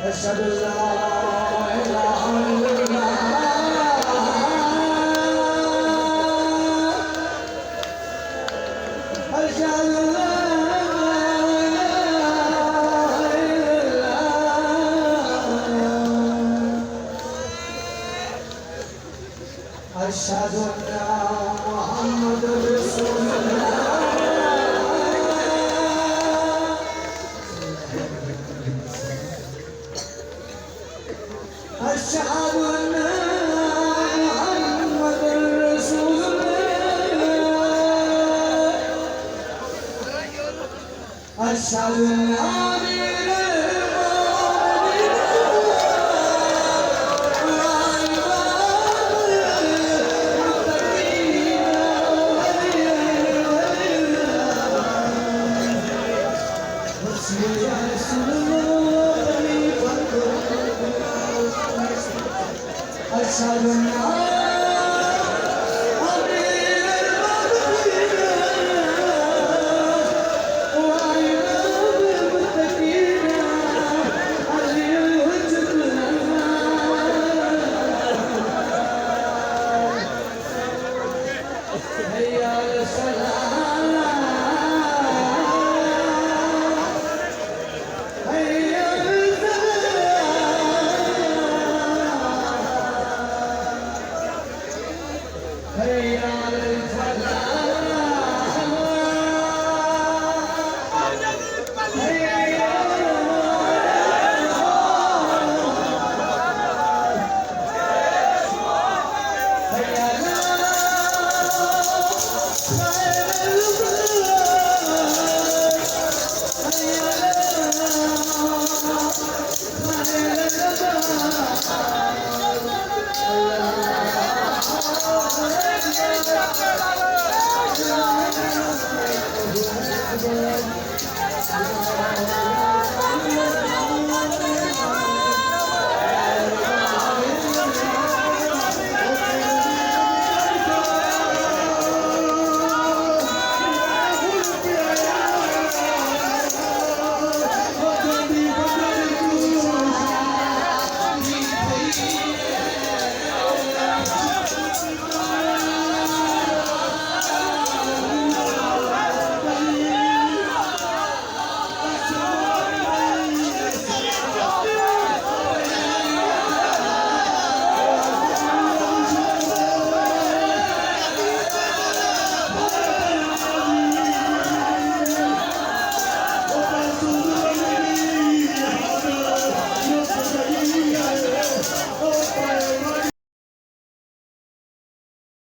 أشهد أن لا إله إلا الله أشهد أن لا إله إلا الله أشهد أن محمدا رسول الله أشهد أن محمدًا رسول الله أشهد أن أمير المؤمنين أشهد أن أمير المؤمنين وإمام المتقين علي الحجة هيا على السلام هيا على السلام هيا